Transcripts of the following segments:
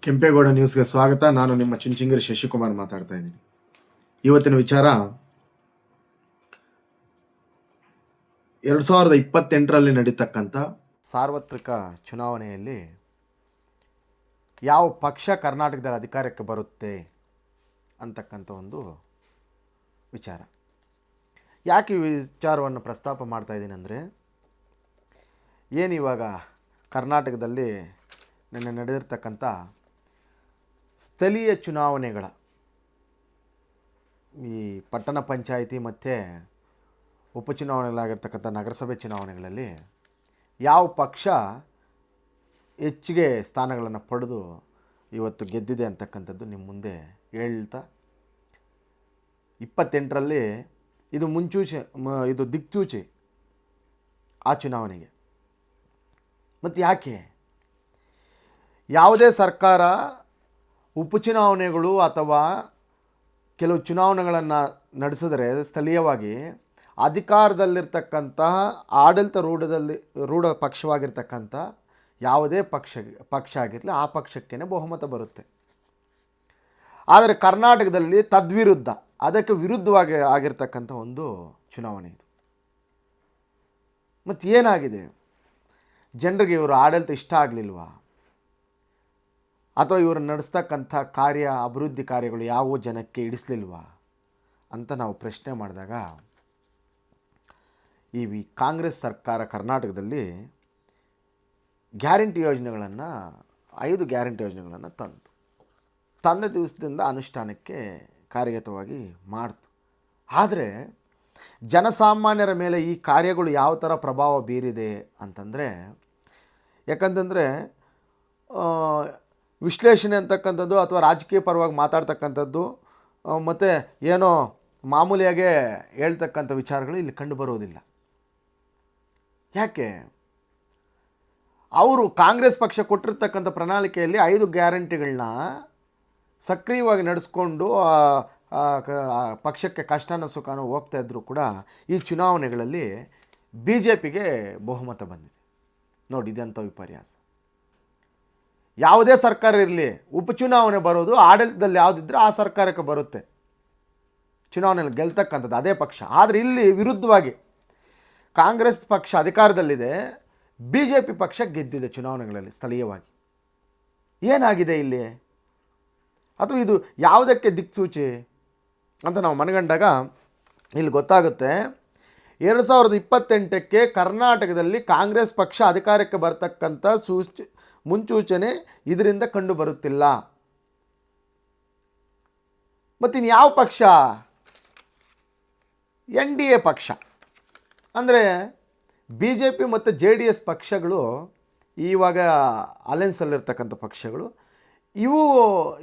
ಕೆಂಪೇಗೌಡ ನ್ಯೂಸ್ಗೆ ಸ್ವಾಗತ. ನಾನು ನಿಮ್ಮ ಚುಂಚಿಂಗಿರಿ ಶಶಿಕುಮಾರ್ ಮಾತಾಡ್ತಾ ಇದ್ದೀನಿ. ಇವತ್ತಿನ ವಿಚಾರ 2028ರಲ್ಲಿ ನಡೀತಕ್ಕಂಥ ಸಾರ್ವತ್ರಿಕ ಚುನಾವಣೆಯಲ್ಲಿ ಯಾವ ಪಕ್ಷ ಕರ್ನಾಟಕದಲ್ಲಿ ಅಧಿಕಾರಕ್ಕೆ ಬರುತ್ತೆ ಅಂತಕ್ಕಂಥ ಒಂದು ವಿಚಾರ. ಯಾಕೆ ಈ ವಿಚಾರವನ್ನು ಪ್ರಸ್ತಾಪ ಮಾಡ್ತಾ ಇದ್ದೀನಿ ಅಂದರೆ, ಏನಿವಾಗ ಕರ್ನಾಟಕದಲ್ಲಿ ನಿನ್ನೆ ನಡೆದಿರ್ತಕ್ಕಂಥ ಸ್ಥಳೀಯ ಚುನಾವಣೆಗಳ ಈ ಪಟ್ಟಣ ಪಂಚಾಯಿತಿ ಮತ್ತು ಉಪಚುನಾವಣೆಗಳಾಗಿರ್ತಕ್ಕಂಥ ನಗರಸಭೆ ಚುನಾವಣೆಗಳಲ್ಲಿ ಯಾವ ಪಕ್ಷ ಹೆಚ್ಚಿಗೆ ಸ್ಥಾನಗಳನ್ನು ಪಡೆದು ಇವತ್ತು ಗೆದ್ದಿದೆ ಅಂತಕ್ಕಂಥದ್ದು ನಿಮ್ಮ ಮುಂದೆ ಹೇಳ್ತಾ, 28ರಲ್ಲಿ ಇದು ದಿಕ್ಸೂಚಿ ಆ ಚುನಾವಣೆಗೆ. ಮತ್ತು ಯಾಕೆ ಯಾವುದೇ ಸರ್ಕಾರ ಉಪಚುನಾವಣೆಗಳು ಅಥವಾ ಕೆಲವು ಚುನಾವಣೆಗಳನ್ನು ನಡೆಸಿದ್ರೆ ಸ್ಥಳೀಯವಾಗಿ ಅಧಿಕಾರದಲ್ಲಿರ್ತಕ್ಕಂತಹ ಆಡಳಿತ ರೂಢ ಪಕ್ಷವಾಗಿರ್ತಕ್ಕಂಥ ಯಾವುದೇ ಪಕ್ಷ ಆಗಿರಲಿ ಆ ಪಕ್ಷಕ್ಕೇ ಬಹುಮತ ಬರುತ್ತೆ. ಆದರೆ ಕರ್ನಾಟಕದಲ್ಲಿ ತದ್ವಿರುದ್ಧ, ಅದಕ್ಕೆ ವಿರುದ್ಧವಾಗಿ ಆಗಿರ್ತಕ್ಕಂಥ ಒಂದು ಚುನಾವಣೆ ಇದು. ಮತ್ತು ಏನಾಗಿದೆ, ಜನರಿಗೆ ಇವರು ಆಡಳಿತ ಇಷ್ಟ ಆಗಲಿಲ್ವಾ, ಅಥವಾ ಇವರು ನಡೆಸ್ತಕ್ಕಂಥ ಅಭಿವೃದ್ಧಿ ಕಾರ್ಯಗಳು ಯಾವ ಜನಕ್ಕೆ ಇಡಿಸಲಿಲ್ವಾ ಅಂತ ನಾವು ಪ್ರಶ್ನೆ ಮಾಡಿದಾಗ, ಈ ಕಾಂಗ್ರೆಸ್ ಸರ್ಕಾರ ಕರ್ನಾಟಕದಲ್ಲಿ ಗ್ಯಾರಂಟಿ ಯೋಜನೆಗಳನ್ನು 5 ಗ್ಯಾರಂಟಿ ಯೋಜನೆಗಳನ್ನು ತಂದ ದಿವಸದಿಂದ ಅನುಷ್ಠಾನಕ್ಕೆ ಕಾರ್ಯಗತವಾಗಿ ಮಾಡ್ತು. ಆದರೆ ಜನಸಾಮಾನ್ಯರ ಮೇಲೆ ಈ ಕಾರ್ಯಗಳು ಯಾವ ಥರ ಪ್ರಭಾವ ಬೀರಿದೆ ಅಂತಂದರೆ, ಯಾಕಂತಂದರೆ ವಿಶ್ಲೇಷಣೆ ಅಂತಕ್ಕಂಥದ್ದು ಅಥವಾ ರಾಜಕೀಯ ಪರವಾಗಿ ಮಾತಾಡ್ತಕ್ಕಂಥದ್ದು ಮತ್ತು ಏನೋ ಮಾಮೂಲಿಯಾಗೆ ಹೇಳ್ತಕ್ಕಂಥ ವಿಚಾರಗಳು ಇಲ್ಲಿ ಕಂಡು ಬರೋದಿಲ್ಲ. ಯಾಕೆ? ಅವರು ಕಾಂಗ್ರೆಸ್ ಪಕ್ಷ ಕೊಟ್ಟಿರ್ತಕ್ಕಂಥ ಪ್ರಣಾಳಿಕೆಯಲ್ಲಿ 5 ಗ್ಯಾರಂಟಿಗಳನ್ನ ಸಕ್ರಿಯವಾಗಿ ನಡೆಸ್ಕೊಂಡು ಪಕ್ಷಕ್ಕೆ ಕಷ್ಟನ ಸುಖನೋ ಹೋಗ್ತಾ ಇದ್ದರೂ ಕೂಡ ಈ ಚುನಾವಣೆಗಳಲ್ಲಿ BJPಗೆ ಬಹುಮತ ಬಂದಿದೆ. ನೋಡಿ, ಇದೆಂಥ ವಿಪರ್ಯಾಸ. ಯಾವುದೇ ಸರ್ಕಾರ ಇರಲಿ, ಉಪಚುನಾವಣೆ ಬರೋದು ಆಡಳಿತದಲ್ಲಿ ಯಾವುದಿದ್ರೆ ಆ ಸರ್ಕಾರಕ್ಕೆ ಬರುತ್ತೆ, ಚುನಾವಣೆಯಲ್ಲಿ ಗೆಲ್ತಕ್ಕಂಥದ್ದು ಅದೇ ಪಕ್ಷ. ಆದರೆ ಇಲ್ಲಿ ವಿರುದ್ಧವಾಗಿ ಕಾಂಗ್ರೆಸ್ ಪಕ್ಷ ಅಧಿಕಾರದಲ್ಲಿದೆ, BJP ಪಕ್ಷ ಗೆದ್ದಿದೆ ಚುನಾವಣೆಗಳಲ್ಲಿ ಸ್ಥಳೀಯವಾಗಿ. ಏನಾಗಿದೆ ಇಲ್ಲಿ, ಅಥವಾ ಇದು ಯಾವುದಕ್ಕೆ ದಿಕ್ಸೂಚಿ ಅಂತ ನಾವು ಮನಗಂಡಾಗ ಇಲ್ಲಿ ಗೊತ್ತಾಗುತ್ತೆ. 2028ಕ್ಕೆ ಕರ್ನಾಟಕದಲ್ಲಿ ಕಾಂಗ್ರೆಸ್ ಪಕ್ಷ ಅಧಿಕಾರಕ್ಕೆ ಬರ್ತಕ್ಕಂಥ ಮುನ್ಸೂಚನೆ ಇದರಿಂದ ಕಂಡು ಬರುತ್ತಿಲ್ಲ. ಮತ್ತಿನ್ನು ಯಾವ ಪಕ್ಷ? NDA ಪಕ್ಷ ಅಂದರೆ BJP ಮತ್ತು JDS ಪಕ್ಷಗಳು, ಇವಾಗ ಅಲಯನ್ಸಲ್ಲಿರ್ತಕ್ಕಂಥ ಪಕ್ಷಗಳು,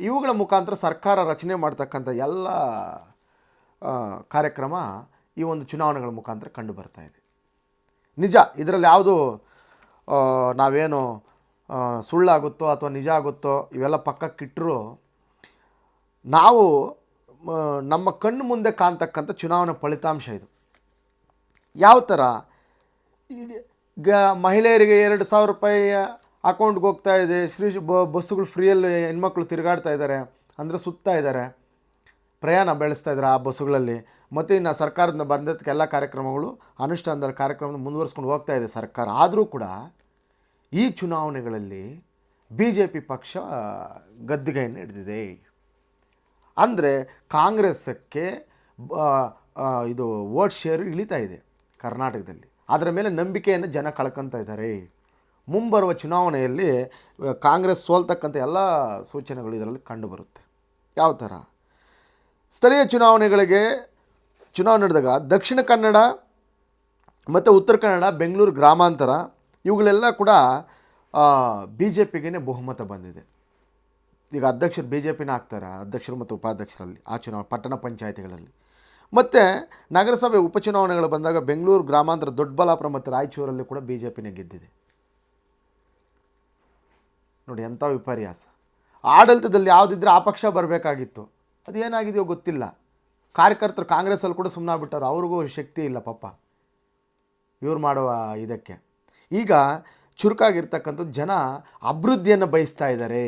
ಇವುಗಳ ಮುಖಾಂತರ ಸರ್ಕಾರ ರಚನೆ ಮಾಡ್ತಕ್ಕಂಥ ಎಲ್ಲ ಕಾರ್ಯಕ್ರಮ ಈ ಒಂದು ಚುನಾವಣೆಗಳ ಮುಖಾಂತರ ಕಂಡು ಬರ್ತಾ ಇದೆ. ನಿಜ, ಇದರಲ್ಲಿ ಯಾವುದು ನಾವೇನು ಸುಳ್ಳಾಗುತ್ತೋ ಅಥವಾ ನಿಜ ಆಗುತ್ತೋ ಇವೆಲ್ಲ ಪಕ್ಕಕ್ಕಿಟ್ಟರು, ನಾವು ನಮ್ಮ ಕಣ್ಣು ಮುಂದೆ ಕಾಣ್ತಕ್ಕಂಥ ಚುನಾವಣಾ ಫಲಿತಾಂಶ ಇದು. ಯಾವ ಥರ ಈಗ ಮಹಿಳೆಯರಿಗೆ 2,000 ರೂಪಾಯಿ ಅಕೌಂಟ್ಗೆ ಹೋಗ್ತಾ ಇದೆ, ಬಸ್ಸುಗಳು ಫ್ರೀಯಲ್ಲಿ ಹೆಣ್ಮಕ್ಳು ತಿರುಗಾಡ್ತಾ ಇದ್ದಾರೆ, ಅಂದರೆ ಸುತ್ತಾ ಇದ್ದಾರೆ, ಪ್ರಯಾಣ ಬೆಳೆಸ್ತಾ ಇದ್ದಾರೆ ಆ ಬಸ್ಸುಗಳಲ್ಲಿ. ಮತ್ತು ಇನ್ನು ಸರ್ಕಾರದಿಂದ ಬಂದಕ್ಕೆ ಎಲ್ಲ ಕಾರ್ಯಕ್ರಮಗಳು ಅನುಷ್ಠಾನದ ಕಾರ್ಯಕ್ರಮ ಮುಂದುವರಿಸ್ಕೊಂಡು ಹೋಗ್ತಾ ಇದೆ ಸರ್ಕಾರ. ಆದರೂ ಕೂಡ ಈ ಚುನಾವಣೆಗಳಲ್ಲಿ BJP ಪಕ್ಷ ಗದ್ದುಗೆಯನ್ನು ಹಿಡಿದಿದೆ. ಅಂದರೆ ಕಾಂಗ್ರೆಸ್ಸಕ್ಕೆ ಇದು ವೋಟ್ ಶೇರು ಇಳಿತಾ ಇದೆ ಕರ್ನಾಟಕದಲ್ಲಿ. ಅದರ ಮೇಲೆ ನಂಬಿಕೆಯನ್ನು ಜನ ಕಳ್ಕೊತಾ ಇದ್ದಾರೆ. ಮುಂಬರುವ ಚುನಾವಣೆಯಲ್ಲಿ ಕಾಂಗ್ರೆಸ್ ಸೋಲ್ತಕ್ಕಂಥ ಎಲ್ಲ ಸೂಚನೆಗಳು ಇದರಲ್ಲಿ ಕಂಡುಬರುತ್ತೆ. ಯಾವ ಥರ ಸ್ಥಳೀಯ ಚುನಾವಣೆ ನಡೆದಾಗ ದಕ್ಷಿಣ ಕನ್ನಡ ಮತ್ತು ಉತ್ತರ ಕನ್ನಡ, ಬೆಂಗಳೂರು ಗ್ರಾಮಾಂತರ ಇವುಗಳೆಲ್ಲ ಕೂಡ BJPಗೆ ಬಹುಮತ ಬಂದಿದೆ. ಈಗ ಅಧ್ಯಕ್ಷರು BJPನ ಆಗ್ತಾರೆ, ಅಧ್ಯಕ್ಷರು ಮತ್ತು ಉಪಾಧ್ಯಕ್ಷರಲ್ಲಿ ಆ ಪಟ್ಟಣ ಪಂಚಾಯಿತಿಗಳಲ್ಲಿ. ಮತ್ತು ನಗರಸಭೆ ಉಪಚುನಾವಣೆಗಳು ಬಂದಾಗ ಬೆಂಗಳೂರು ಗ್ರಾಮಾಂತರ, ದೊಡ್ಡಬಳ್ಳಾಪುರ ಮತ್ತು ರಾಯಚೂರಲ್ಲಿ ಕೂಡ BJPನೇ ಗೆದ್ದಿದೆ. ನೋಡಿ ಎಂಥ ವಿಪರ್ಯಾಸ. ಆಡಳಿತದಲ್ಲಿ ಯಾವುದಿದ್ರೆ ಆ ಪಕ್ಷ ಬರಬೇಕಾಗಿತ್ತು, ಅದೇನಾಗಿದೆಯೋ ಗೊತ್ತಿಲ್ಲ. ಕಾರ್ಯಕರ್ತರು ಕಾಂಗ್ರೆಸ್ಸಲ್ಲಿ ಕೂಡ ಸುಮ್ಮನಾಗ್ಬಿಟ್ಟಾರೆ, ಅವ್ರಿಗೂ ಶಕ್ತಿ ಇಲ್ಲ ಪಾಪ ಇವ್ರು ಮಾಡುವ ಇದಕ್ಕೆ. ಈಗ ಚುರುಕಾಗಿರ್ತಕ್ಕಂಥದ್ದು ಜನ ಅಭಿವೃದ್ಧಿಯನ್ನು ಬಯಸ್ತಾ ಇದ್ದಾರೆ.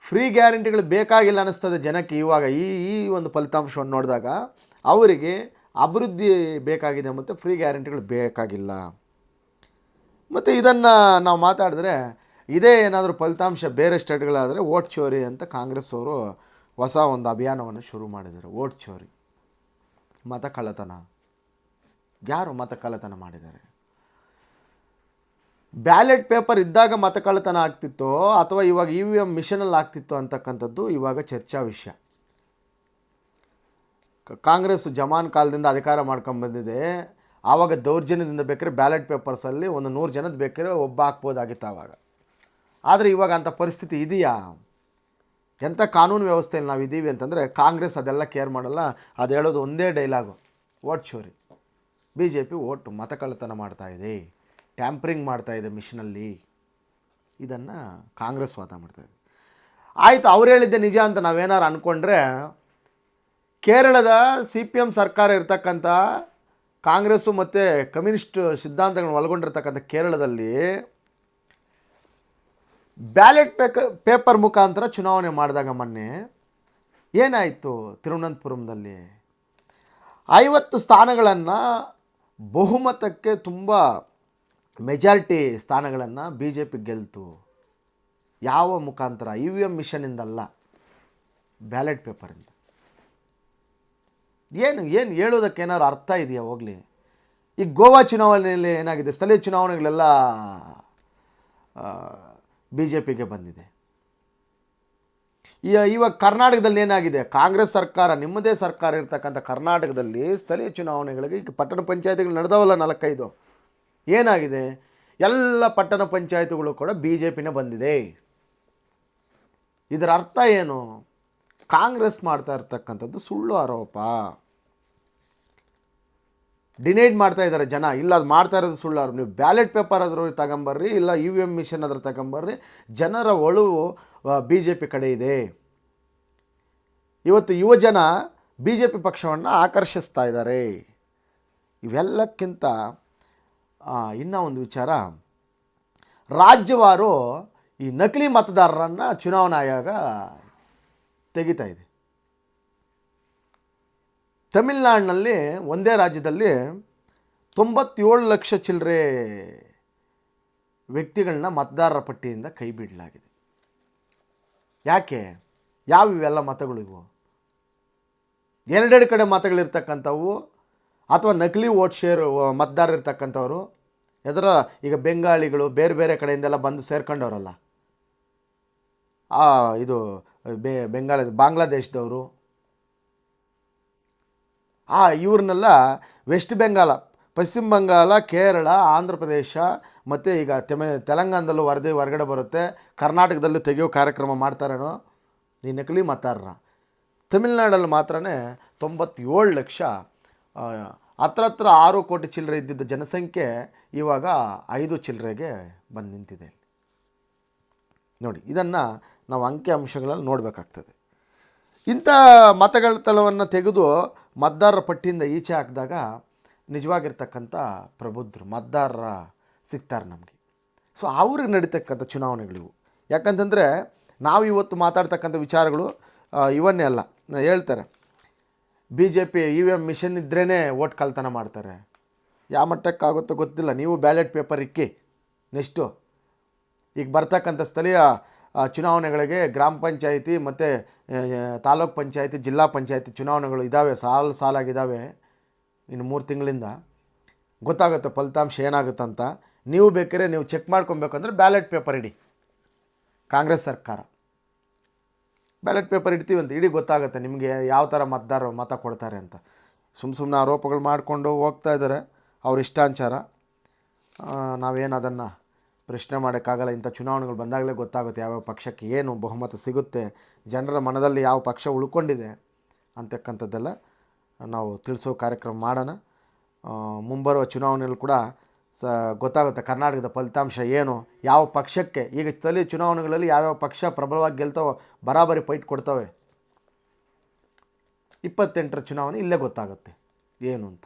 ಫ್ರೀ ಗ್ಯಾರಂಟಿಗಳು ಬೇಕಾಗಿಲ್ಲ ಅನ್ನಿಸ್ತದೆ ಜನಕ್ಕೆ ಇವಾಗ ಈ ಒಂದು ಫಲಿತಾಂಶವನ್ನು ನೋಡಿದಾಗ. ಅವರಿಗೆ ಅಭಿವೃದ್ಧಿ ಬೇಕಾಗಿದೆ ಮತ್ತು ಫ್ರೀ ಗ್ಯಾರಂಟಿಗಳು ಬೇಕಾಗಿಲ್ಲ. ಮತ್ತು ಇದನ್ನು ನಾವು ಮಾತಾಡಿದ್ರೆ ಇದೇ ಏನಾದರೂ ಫಲಿತಾಂಶ ಬೇರೆ ಸ್ಟೇಟ್ಗಳಾದರೆ ವೋಟ್ ಚೋರಿ ಅಂತ ಕಾಂಗ್ರೆಸ್ ಅವರು ಹೊಸ ಒಂದು ಅಭಿಯಾನವನ್ನು ಶುರು ಮಾಡಿದ್ದಾರೆ. ವೋಟ್ ಚೋರಿ, ಮತ ಕಳ್ಳತನ. ಯಾರು ಮತ ಕಳ್ಳತನ ಮಾಡಿದ್ದಾರೆ? ಬ್ಯಾಲೆಟ್ ಪೇಪರ್ ಇದ್ದಾಗ ಮತ ಕಳ್ಳತನ ಆಗ್ತಿತ್ತೋ ಅಥವಾ ಇವಾಗ EVM ಮಿಷನಲ್ಲಿ ಆಗ್ತಿತ್ತೋ ಅಂತಕ್ಕಂಥದ್ದು ಇವಾಗ ಚರ್ಚಾ ವಿಷಯ. ಕಾಂಗ್ರೆಸ್ ಜಮಾನ್ ಕಾಲದಿಂದ ಅಧಿಕಾರ ಮಾಡ್ಕೊಂಬಂದಿದೆ. ಆವಾಗ ದೌರ್ಜನ್ಯದಿಂದ ಬೇಕಾದ್ರೆ ಬ್ಯಾಲೆಟ್ ಪೇಪರ್ಸಲ್ಲಿ ಒಂದು 100 ಜನದ ಬೇಕಾದ್ರೆ ಒಬ್ಬ ಹಾಕ್ಬೋದಾಗಿತ್ತು ಆವಾಗ. ಆದರೆ ಇವಾಗ ಅಂಥ ಪರಿಸ್ಥಿತಿ ಇದೆಯಾ? ಎಂಥ ಕಾನೂನು ವ್ಯವಸ್ಥೆಯಲ್ಲಿ ನಾವು ಇದ್ದೀವಿ ಅಂತಂದರೆ ಕಾಂಗ್ರೆಸ್ ಅದೆಲ್ಲ ಕೇರ್ ಮಾಡಲ್ಲ. ಅದು ಹೇಳೋದು ಒಂದೇ ಡೈಲಾಗು, ವೋಟ್ ಚೋರಿ. BJP ವೋಟು ಮತ ಕಳ್ಳತನ ಮಾಡ್ತಾಯಿದೆ, ಟ್ಯಾಂಪ್ರಿಂಗ್ ಮಾಡ್ತಾಯಿದೆ ಮಿಷನಲ್ಲಿ. ಇದನ್ನು ಕಾಂಗ್ರೆಸ್ ವಾದ ಮಾಡ್ತಾಯಿದೆ. ಆಯಿತು, ಅವ್ರು ಹೇಳಿದ್ದೆ ನಿಜ ಅಂತ ನಾವೇನಾರು ಅಂದ್ಕೊಂಡ್ರೆ, ಕೇರಳದ CPM ಸರ್ಕಾರ ಇರ್ತಕ್ಕಂಥ ಕಾಂಗ್ರೆಸ್ಸು ಮತ್ತು ಕಮ್ಯುನಿಸ್ಟ್ ಸಿದ್ಧಾಂತಗಳನ್ನು ಒಳಗೊಂಡಿರ್ತಕ್ಕಂಥ ಕೇರಳದಲ್ಲಿ ಬ್ಯಾಲೆಟ್ ಪೇಪರ್ ಮುಖಾಂತರ ಚುನಾವಣೆ ಮಾಡಿದಾಗ ಮೊನ್ನೆ ಏನಾಯಿತು? ತಿರುವನಂತಪುರಂದಲ್ಲಿ 50 ಸ್ಥಾನಗಳನ್ನು ಬಹುಮತಕ್ಕೆ ತುಂಬ ಮೆಜಾರಿಟಿ ಸ್ಥಾನಗಳನ್ನು BJP ಗೆಲ್ತು. ಯಾವ ಮುಖಾಂತರ? EVM ಮಿಷನಿಂದಲ್ಲ, ಬ್ಯಾಲೆಟ್ ಪೇಪರಿಂದ. ಏನು ಹೇಳೋದಕ್ಕೆ ಏನಾದ್ರು ಅರ್ಥ ಇದೆಯಾ? ಹೋಗಲಿ. ಈ ಗೋವಾ ಚುನಾವಣೆಯಲ್ಲಿ ಏನಾಗಿದೆ? ಸ್ಥಳೀಯ ಚುನಾವಣೆಗಳೆಲ್ಲ BJPಗೆ ಬಂದಿದೆ. ಇವಾಗ ಕರ್ನಾಟಕದಲ್ಲಿ ಏನಾಗಿದೆ? ಕಾಂಗ್ರೆಸ್ ಸರ್ಕಾರ, ನಿಮ್ಮದೇ ಸರ್ಕಾರ ಇರ್ತಕ್ಕಂಥ ಕರ್ನಾಟಕದಲ್ಲಿ ಸ್ಥಳೀಯ ಚುನಾವಣೆಗಳಿಗೆ ಈಗ ಪಟ್ಟಣ ಪಂಚಾಯತಿಗಳು ನಡೆದವಲ್ಲ 4-5, ಏನಾಗಿದೆ? ಎಲ್ಲ ಪಟ್ಟಣ ಪಂಚಾಯತಿಗಳು ಕೂಡ BJPನೇ ಬಂದಿದೆ. ಇದರ ಅರ್ಥ ಏನು? ಕಾಂಗ್ರೆಸ್ ಮಾಡ್ತಾ ಇರ್ತಕ್ಕಂಥದ್ದು ಸುಳ್ಳು ಆರೋಪ. ಡಿನೈಡ್ ಮಾಡ್ತಾ ಇದ್ದಾರೆ ಜನ. ಇಲ್ಲ, ಅದು ಮಾಡ್ತಾ ಇರೋದು ಸುಳ್ಳು ಆರೋಪ. ನೀವು ಬ್ಯಾಲೆಟ್ ಪೇಪರ್ ಆದರೂ ತಗೊಂಬರ್ರಿ, ಇಲ್ಲ EVM ಮಿಷನ್ ಆದರೂ ತಗೊಂಬರ್ರಿ. ಜನರ ಒಲವು BJP ಕಡೆ ಇದೆ. ಇವತ್ತು ಯುವಜನ BJP ಪಕ್ಷವನ್ನು ಆಕರ್ಷಿಸ್ತಾ ಇದ್ದಾರೆ. ಇವೆಲ್ಲಕ್ಕಿಂತ ಇನ್ನೂ ಒಂದು ವಿಚಾರ, ರಾಜ್ಯವಾರು ಈ ನಕಲಿ ಮತದಾರರನ್ನು ಚುನಾವಣಾ ಆಯೋಗ ತೆಗಿತಾ ಇದೆ. ತಮಿಳುನಾಡಿನಲ್ಲಿ ಒಂದೇ ರಾಜ್ಯದಲ್ಲಿ 97 ಲಕ್ಷ ಚಿಲ್ಲರೆ ವ್ಯಕ್ತಿಗಳನ್ನ ಮತದಾರರ ಪಟ್ಟಿಯಿಂದ ಕೈ ಬಿಡಲಾಗಿದೆ. ಯಾಕೆ? ಇವೆಲ್ಲ ಮತಗಳು? ಇವು ಎರಡೆರಡು ಕಡೆ ಮತಗಳಿರ್ತಕ್ಕಂಥವು ಅಥವಾ ನಕಲಿ ವೋಟ್ ಶೇರ್ ಮತದಾರ ಇರ್ತಕ್ಕಂಥವ್ರು. ಈಗ ಬೆಂಗಾಳಿಗಳು ಬೇರೆ ಬೇರೆ ಕಡೆಯಿಂದೆಲ್ಲ ಬಂದು ಸೇರ್ಕೊಂಡವರಲ್ಲ, ಇದು ಬಾಂಗ್ಲಾದೇಶದವರು, ಇವ್ರನ್ನೆಲ್ಲ ವೆಸ್ಟ್ ಬೆಂಗಾಲ, ಪಶ್ಚಿಮ ಬಂಗಾಳ, ಕೇರಳ, ಆಂಧ್ರ ಪ್ರದೇಶ ಮತ್ತು ಈಗ ತೆಲಂಗಾಣದಲ್ಲೂ ಹೊರಗಡೆ ಬರುತ್ತೆ. ಕರ್ನಾಟಕದಲ್ಲೂ ತೆಗೆಯೋ ಕಾರ್ಯಕ್ರಮ ಮಾಡ್ತಾರೇನೋ ಈ ನಕಲಿ ಮತದಾರರ. ತಮಿಳ್ನಾಡಲ್ಲಿ ಮಾತ್ರ 97 ಲಕ್ಷ, ಹತ್ರ 6 ಕೋಟಿ ಚಿಲ್ಲರೆ ಇದ್ದಿದ್ದ ಜನಸಂಖ್ಯೆ ಇವಾಗ 5 ಚಿಲ್ಲರೆಗೆ ಬಂದು ನಿಂತಿದೆ. ನೋಡಿ, ಇದನ್ನು ನಾವು ಅಂಕಿ ಅಂಶಗಳಲ್ಲಿ ನೋಡಬೇಕಾಗ್ತದೆ. ಇಂಥ ಮತಗಳತನವನ್ನು ತೆಗೆದು ಮತದಾರರ ಪಟ್ಟಿಯಿಂದ ಈಚೆ ಹಾಕಿದಾಗ ನಿಜವಾಗಿರ್ತಕ್ಕಂಥ ಪ್ರಬುದ್ಧರು ಮತದಾರರ ಸಿಗ್ತಾರೆ ನಮಗೆ. ಸೊ ಅವ್ರಿಗೆ ನಡೀತಕ್ಕಂಥ ಚುನಾವಣೆಗಳಿವು. ಯಾಕಂತಂದರೆ ನಾವು ಇವತ್ತು ಮಾತಾಡ್ತಕ್ಕಂಥ ವಿಚಾರಗಳು ಇವನ್ನೇ ಅಲ್ಲ. ಹೇಳ್ತಾರೆ BJP EVM ಮಿಷನ್ ಇದ್ರೇ ವೋಟ್ ಕಳ್ತನ ಮಾಡ್ತಾರೆ. ಯಾವ ಮಟ್ಟಕ್ಕಾಗುತ್ತೋ ಗೊತ್ತಿಲ್ಲ. ನೀವು ಬ್ಯಾಲೆಟ್ ಪೇಪರ್ ಇಕ್ಕಿ. ನೆಕ್ಸ್ಟು ಈಗ ಬರ್ತಕ್ಕಂಥ ಸ್ಥಳೀಯ ಚುನಾವಣೆಗಳಿಗೆ ಗ್ರಾಮ ಪಂಚಾಯಿತಿ ಮತ್ತು ತಾಲೂಕ್ ಪಂಚಾಯಿತಿ, ಜಿಲ್ಲಾ ಪಂಚಾಯಿತಿ ಚುನಾವಣೆಗಳು ಇದ್ದಾವೆ, ಸಾಲಾಗಿದ್ದಾವೆ. ಇನ್ನು 3 ತಿಂಗಳಿಂದ ಗೊತ್ತಾಗುತ್ತೆ ಫಲಿತಾಂಶ ಏನಾಗುತ್ತಂತ. ನೀವು ಬೇಕಾದ್ರೆ ನೀವು ಚೆಕ್ ಮಾಡ್ಕೊಬೇಕಂದ್ರೆ ಬ್ಯಾಲೆಟ್ ಪೇಪರ್ ಇಡಿ. ಕಾಂಗ್ರೆಸ್ ಸರ್ಕಾರ ಬ್ಯಾಲೆಟ್ ಪೇಪರ್ ಇಡ್ತೀವಿ ಅಂತ ಇಡೀ ಗೊತ್ತಾಗುತ್ತೆ ನಿಮಗೆ ಯಾವ ಥರ ಮತದಾರರು ಮತ ಕೊಡ್ತಾರೆ ಅಂತ. ಸುಮ್ಮನೆ ಆರೋಪಗಳು ಮಾಡಿಕೊಂಡು ಹೋಗ್ತಾ ಇದ್ದಾರೆ ಅವ್ರ ಇಷ್ಟಾನುಸಾರ. ನಾವೇನು ಅದನ್ನು ಪ್ರಶ್ನೆ ಮಾಡೋಕ್ಕಾಗಲ್ಲ. ಇಂಥ ಚುನಾವಣೆಗಳು ಬಂದಾಗಲೇ ಗೊತ್ತಾಗುತ್ತೆ ಯಾವ್ಯಾವ ಪಕ್ಷಕ್ಕೆ ಏನು ಬಹುಮತ ಸಿಗುತ್ತೆ, ಜನರ ಮನದಲ್ಲಿ ಯಾವ ಪಕ್ಷ ಉಳ್ಕೊಂಡಿದೆ ಅಂತಕ್ಕಂಥದ್ದೆಲ್ಲ ನಾವು ತಿಳಿಸೋ ಕಾರ್ಯಕ್ರಮ ಮಾಡೋಣ. ಮುಂಬರುವ ಚುನಾವಣೆಯಲ್ಲಿ ಕೂಡ ಗೊತ್ತಾಗುತ್ತೆ ಕರ್ನಾಟಕದ ಫಲಿತಾಂಶ ಏನು, ಯಾವ ಪಕ್ಷಕ್ಕೆ. ಈಗ ಸ್ಥಳೀಯ ಚುನಾವಣೆಗಳಲ್ಲಿ ಯಾವ್ಯಾವ ಪಕ್ಷ ಪ್ರಬಲವಾಗಿ ಗೆಲ್ತಾವೋ ಬರಾಬರಿ ಫೈಟ್ ಕೊಡ್ತವೆ. 28ರ ಚುನಾವಣೆ ಇಲ್ಲೇ ಗೊತ್ತಾಗುತ್ತೆ ಏನು ಅಂತ.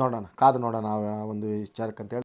ನೋಡೋಣ, ಕಾದು ನೋಡೋಣ ಒಂದು ವಿಚಾರಕ್ಕಂತೇಳಿ.